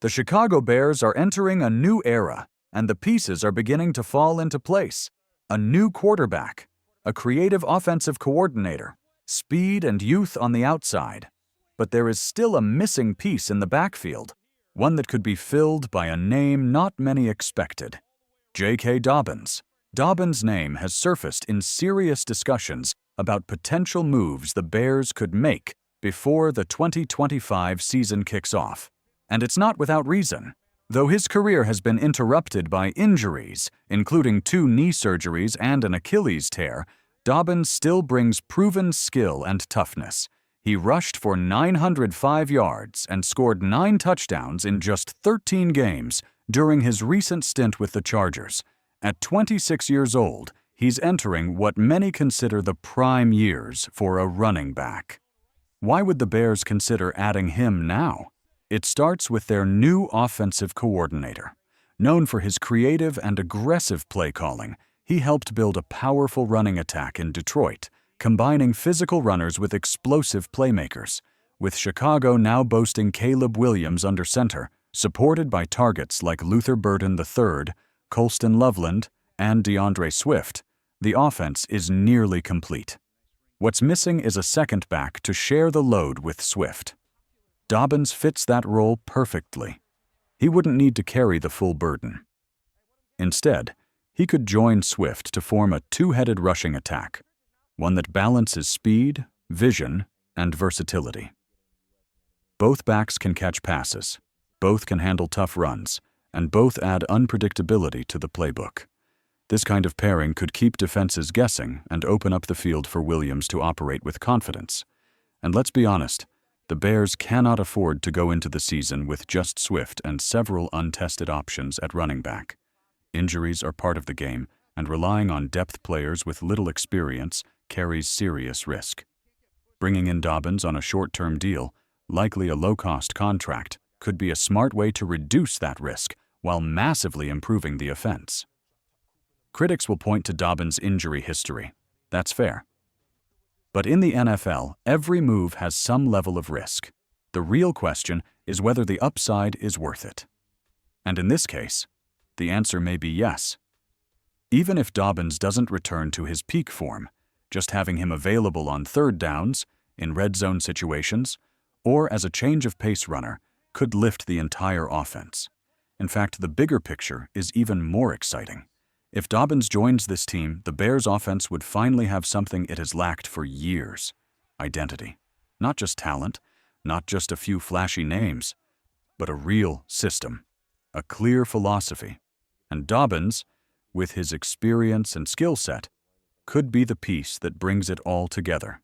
The Chicago Bears are entering a new era, and the pieces are beginning to fall into place. A new quarterback, a creative offensive coordinator, speed and youth on the outside. But there is still a missing piece in the backfield, one that could be filled by a name not many expected. J.K. Dobbins. Dobbins' name has surfaced in serious discussions about potential moves the Bears could make before the 2025 season kicks off. And it's not without reason. Though his career has been interrupted by injuries, including 2 knee surgeries and an Achilles tear, Dobbins still brings proven skill and toughness. He rushed for 905 yards and scored 9 touchdowns in just 13 games during his recent stint with the Chargers. At 26 years old, he's entering what many consider the prime years for a running back. Why would the Bears consider adding him now? It starts with their new offensive coordinator. Known for his creative and aggressive play calling, he helped build a powerful running attack in Detroit, combining physical runners with explosive playmakers. With Chicago now boasting Caleb Williams under center, supported by targets like Luther Burden III, Colston Loveland, and DeAndre Swift, the offense is nearly complete. What's missing is a second back to share the load with Swift. Dobbins fits that role perfectly. He wouldn't need to carry the full burden. Instead, he could join Swift to form a 2-headed rushing attack, one that balances speed, vision, and versatility. Both backs can catch passes, both can handle tough runs, and both add unpredictability to the playbook. This kind of pairing could keep defenses guessing and open up the field for Williams to operate with confidence. And let's be honest, the Bears cannot afford to go into the season with just Swift and several untested options at running back. Injuries are part of the game, and relying on depth players with little experience carries serious risk. Bringing in Dobbins on a short-term deal, likely a low-cost contract, could be a smart way to reduce that risk while massively improving the offense. Critics will point to Dobbins' injury history. That's fair. But in the NFL, every move has some level of risk. The real question is whether the upside is worth it. And in this case, the answer may be yes. Even if Dobbins doesn't return to his peak form, just having him available on third downs, in red zone situations, or as a change of pace runner could lift the entire offense. In fact, the bigger picture is even more exciting. If Dobbins joins this team, the Bears' offense would finally have something it has lacked for years: identity. Not just talent, not just a few flashy names, but a real system, a clear philosophy. And Dobbins, with his experience and skill set, could be the piece that brings it all together.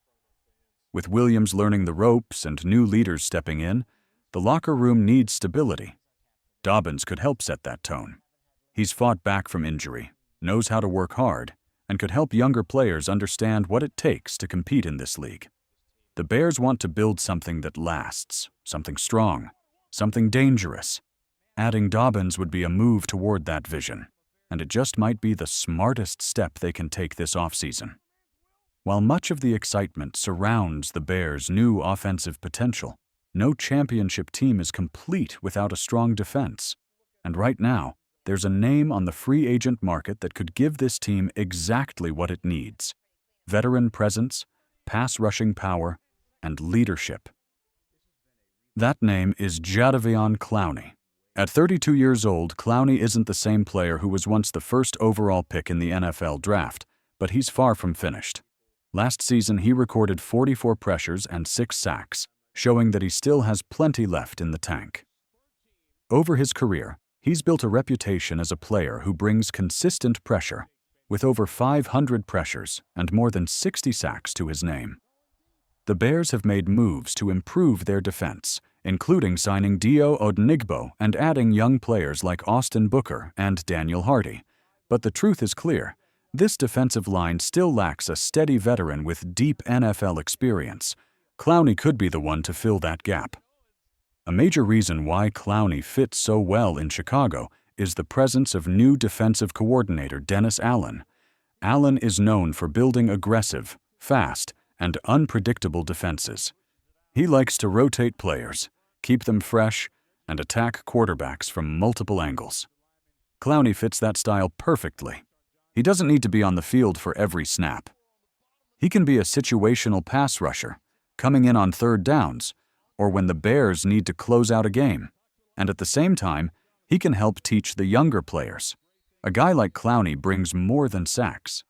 With Williams learning the ropes and new leaders stepping in, the locker room needs stability. Dobbins could help set that tone. He's fought back from injury, knows how to work hard, and could help younger players understand what it takes to compete in this league. The Bears want to build something that lasts, something strong, something dangerous. Adding Dobbins would be a move toward that vision, and it just might be the smartest step they can take this offseason. While much of the excitement surrounds the Bears' new offensive potential, no championship team is complete without a strong defense. And right now, there's a name on the free agent market that could give this team exactly what it needs: veteran presence, pass-rushing power, and leadership. That name is Clowney. At 32 years old, Clowney isn't the same player who was once the first overall pick in the NFL draft, but he's far from finished. Last season, he recorded 44 pressures and 6 sacks, showing that he still has plenty left in the tank. Over his career, he's built a reputation as a player who brings consistent pressure, with over 500 pressures and more than 60 sacks to his name. The Bears have made moves to improve their defense, including signing Dio Odenigbo and adding young players like Austin Booker and Daniel Hardy. But the truth is clear: this defensive line still lacks a steady veteran with deep NFL experience. Clowney could be the one to fill that gap. A major reason why Clowney fits so well in Chicago is the presence of new defensive coordinator Dennis Allen. Allen is known for building aggressive, fast, and unpredictable defenses. He likes to rotate players, keep them fresh, and attack quarterbacks from multiple angles. Clowney fits that style perfectly. He doesn't need to be on the field for every snap. He can be a situational pass rusher, coming in on third downs, or when the Bears need to close out a game. And at the same time, he can help teach the younger players. A guy like Clowney brings more than sacks.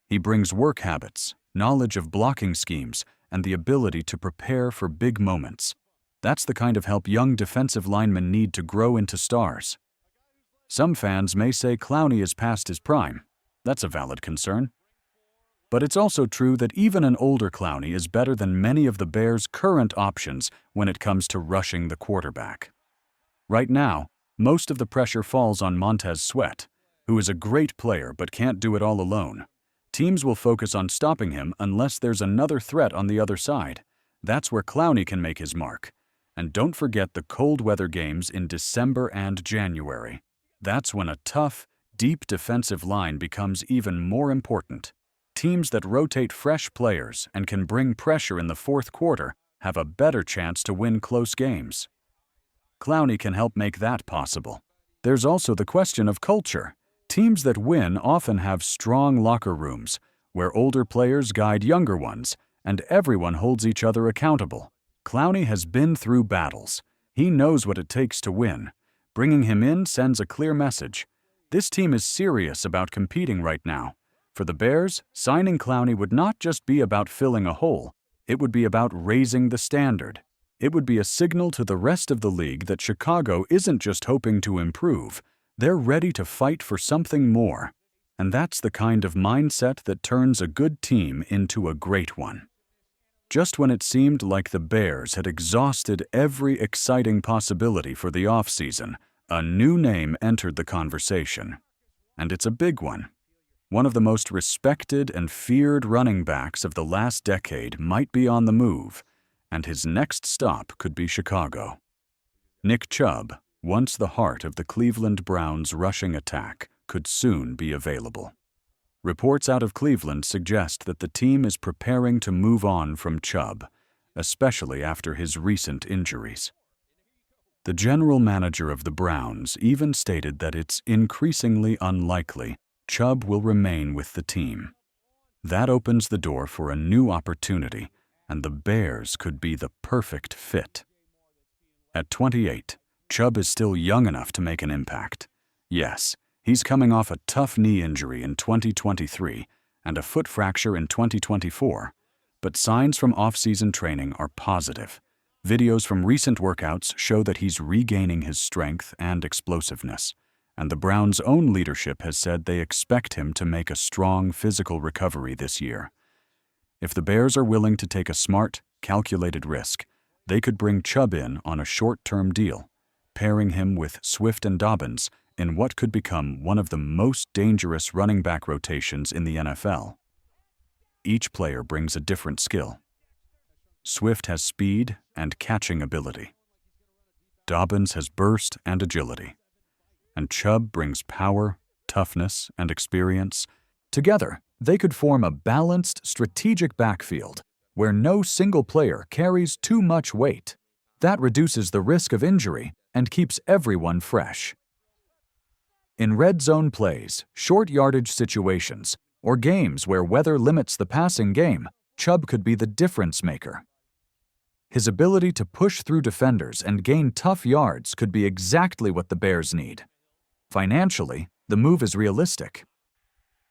He brings work habits, knowledge of blocking schemes, and the ability to prepare for big moments. That's the kind of help young defensive linemen need to grow into stars. Some fans may say Clowney is past his prime. That's a valid concern. But it's also true that even an older Clowney is better than many of the Bears' current options when it comes to rushing the quarterback. Right now, most of the pressure falls on Montez Sweat, who is a great player but can't do it all alone. Teams will focus on stopping him unless there's another threat on the other side. That's where Clowney can make his mark. And don't forget the cold weather games in December and January. That's when a tough, deep defensive line becomes even more important. Teams that rotate fresh players and can bring pressure in the fourth quarter have a better chance to win close games. Clowney can help make that possible. There's also the question of culture. Teams that win often have strong locker rooms, where older players guide younger ones, and everyone holds each other accountable. Clowney has been through battles. He knows what it takes to win. Bringing him in sends a clear message. This team is serious about competing right now. For the Bears, signing Clowney would not just be about filling a hole. It would be about raising the standard. It would be a signal to the rest of the league that Chicago isn't just hoping to improve. They're ready to fight for something more. And that's the kind of mindset that turns a good team into a great one. Just when it seemed like the Bears had exhausted every exciting possibility for the offseason, a new name entered the conversation. And it's a big one. One of the most respected and feared running backs of the last decade might be on the move, and his next stop could be Chicago. Nick Chubb, once the heart of the Cleveland Browns' rushing attack, could soon be available. Reports out of Cleveland suggest that the team is preparing to move on from Chub, especially after his recent injuries. The general manager of the Browns even stated that it's increasingly unlikely Chub will remain with the team. That opens the door for a new opportunity, and the Bears could be the perfect fit. At 28, Chub is still young enough to make an impact. Yes, he's coming off a tough knee injury in 2023 and a foot fracture in 2024, but signs from off-season training are positive. Videos from recent workouts show that he's regaining his strength and explosiveness, and the Browns' own leadership has said they expect him to make a strong physical recovery this year. If the Bears are willing to take a smart, calculated risk, they could bring Chub in on a short-term deal, pairing him with Swift and Dobbins in what could become one of the most dangerous running back rotations in the NFL. Each player brings a different skill. Swift has speed and catching ability. Dobbins has burst and agility. And Chub brings power, toughness, and experience. Together, they could form a balanced, strategic backfield where no single player carries too much weight. That reduces the risk of injury and keeps everyone fresh. In red zone plays, short yardage situations, or games where weather limits the passing game, Chub could be the difference maker. His ability to push through defenders and gain tough yards could be exactly what the Bears need. Financially, the move is realistic.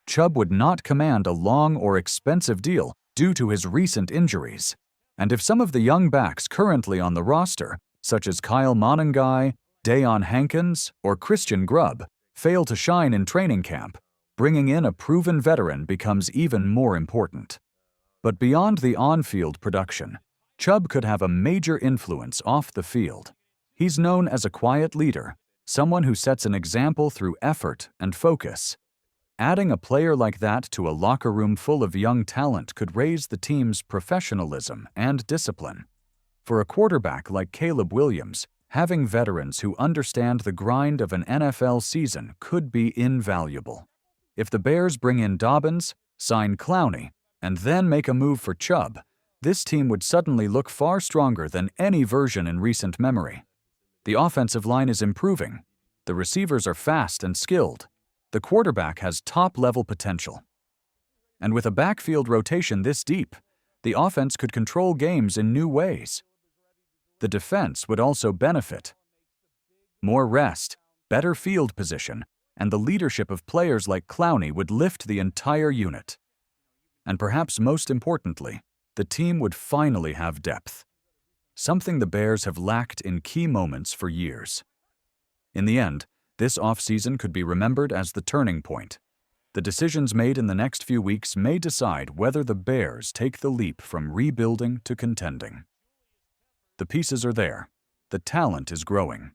Chub would not command a long or expensive deal due to his recent injuries. And if some of the young backs currently on the roster, such as Kyle Monangai, Deion Hankins, or Christian Grubb, fail to shine in training camp, bringing in a proven veteran becomes even more important. But beyond the on-field production, Chub could have a major influence off the field. He's known as a quiet leader, someone who sets an example through effort and focus. Adding a player like that to a locker room full of young talent could raise the team's professionalism and discipline. For a quarterback like Caleb Williams, having veterans who understand the grind of an NFL season could be invaluable. If the Bears bring in Dobbins, sign Clowney, and then make a move for Chub, this team would suddenly look far stronger than any version in recent memory. The offensive line is improving. The receivers are fast and skilled. The quarterback has top-level potential. And with a backfield rotation this deep, the offense could control games in new ways. The defense would also benefit. More rest, better field position, and the leadership of players like Clowney would lift the entire unit. And perhaps most importantly, the team would finally have depth. Something the Bears have lacked in key moments for years. In the end, this offseason could be remembered as the turning point. The decisions made in the next few weeks may decide whether the Bears take the leap from rebuilding to contending. The pieces are there. The talent is growing.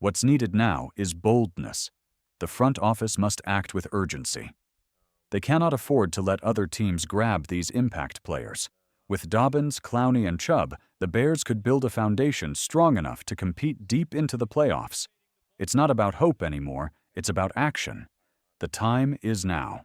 What's needed now is boldness. The front office must act with urgency. They cannot afford to let other teams grab these impact players. With Dobbins, Clowney, and Chub, the Bears could build a foundation strong enough to compete deep into the playoffs. It's not about hope anymore, it's about action. The time is now.